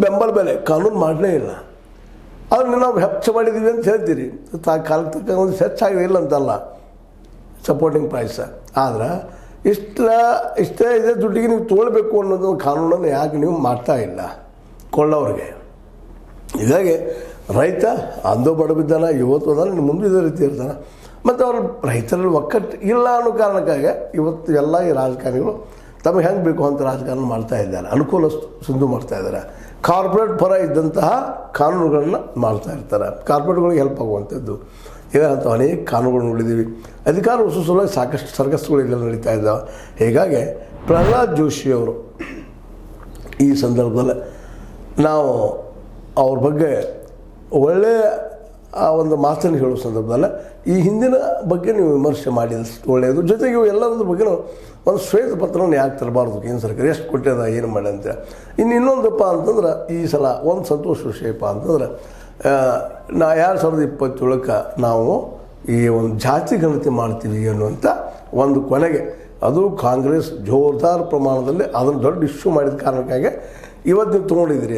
ಬೆಂಬಲ ಬೆಲೆ ಕಾನೂನು ಮಾಡಲೇ ಇಲ್ಲ. ಅದನ್ನು ನಾವು ಹೆಚ್ಚು ಮಾಡಿದ್ದೀವಿ ಅಂತ ಹೇಳ್ತೀರಿ, ಕಾಲಕ್ಕೆ ತಕ್ಕ ಒಂದು ಹೆಚ್ಚಾಗಿದೆ ಇಲ್ಲ ಅಂತಲ್ಲ ಸಪೋರ್ಟಿಂಗ್ ಪ್ರೈಸ್. ಆದ್ರೆ ಇಷ್ಟೇ ಇದೇ ದುಡ್ಡಿಗೆ ನೀವು ತೊಗೊಳ್ಬೇಕು ಅನ್ನೋದು ಕಾನೂನನ್ನು ಯಾಕೆ ನೀವು ಮಾಡ್ತಾ ಇಲ್ಲ ಕೊಳ್ಳೋರಿಗೆ? ಹೀಗಾಗಿ ರೈತ ಅಂದು ಬಡಬಿದ್ದಾನ, ಇವತ್ತು ಅದಾನ, ಇನ್ನು ಮುಂದೆ ಇದೇ ರೀತಿ ಇರ್ತಾನೆ. ಮತ್ತು ಅವ್ರ ರೈತರಲ್ಲಿ ಒಕ್ಕಟ್ಟು ಇಲ್ಲ ಅನ್ನೋ ಕಾರಣಕ್ಕಾಗಿ ಇವತ್ತು ಎಲ್ಲ ಈ ರಾಜಕಾರಣಿಗಳು ತಮಗೆ ಹೆಂಗೆ ಬೇಕು ಅಂತ ರಾಜಕಾರಣ ಮಾಡ್ತಾ ಇದ್ದಾರೆ, ಅನುಕೂಲ ಸಿಂಧು ಮಾಡ್ತಾ ಇದ್ದಾರೆ. ಕಾರ್ಪೊರೇಟ್ ಪರ ಇದ್ದಂತಹ ಕಾನೂನುಗಳನ್ನು ಮಾಡ್ತಾ ಇರ್ತಾರೆ, ಕಾರ್ಪೊರೇಟ್ಗಳಿಗೆ ಹೆಲ್ಪ್ ಆಗುವಂಥದ್ದು. ಈಗ ಅಂತ ಅನೇಕ ಕಾನೂನುಗಳು ನೋಡಿದ್ದೀವಿ. ಅಧಿಕಾರ ಸಲುವಾಗಿ ಸಾಕಷ್ಟು ಸರ್ಕಸ್ಗಳು ಇಲ್ಲೆಲ್ಲ ನಡೀತಾ ಇದ್ದಾವೆ. ಹೀಗಾಗಿ ಪ್ರಹ್ಲಾದ್ ಜೋಶಿಯವರು ಈ ಸಂದರ್ಭದಲ್ಲಿ ನಾವು ಅವ್ರ ಬಗ್ಗೆ ಒಳ್ಳೆಯ ಒಂದು ಮಾತನ್ನು ಹೇಳೋ ಸಂದರ್ಭದಲ್ಲಿ ಈ ಹಿಂದಿನ ಬಗ್ಗೆ ನೀವು ವಿಮರ್ಶೆ ಮಾಡಿದಷ್ಟು ಒಳ್ಳೆಯದು. ಜೊತೆಗೆ ಇವು ಎಲ್ಲದ್ರ ಬಗ್ಗೆ ಒಂದು ಶ್ವೇತ ಪತ್ರವನ್ನು ಯಾಕೆ ತರಬಾರ್ದು ಕೇಂದ್ರ ಸರ್ಕಾರ, ಎಷ್ಟು ಕೊಟ್ಟಿದೆ, ಏನು ಮಾಡಿ ಅಂತ. ಇನ್ನೊಂದಪ್ಪ ಅಂತಂದ್ರೆ ಈ ಸಲ ಒಂದು ಸಂತೋಷ ವಿಷಯಪ್ಪ ಅಂತಂದ್ರೆ 2027 ನಾವು ಈ ಒಂದು ಜಾತಿ ಗಣತಿ ಮಾಡ್ತೀವಿ ಅನ್ನುವಂಥ ಒಂದು ಕೊನೆಗೆ ಅದು ಕಾಂಗ್ರೆಸ್ ಜೋರ್ದಾರ್ ಪ್ರಮಾಣದಲ್ಲಿ ಅದನ್ನು ದೊಡ್ಡ ಇಶ್ಯೂ ಮಾಡಿದ ಕಾರಣಕ್ಕಾಗಿ ಇವತ್ತು ನೀವು ತೊಗೊಂಡಿದ್ದೀರಿ.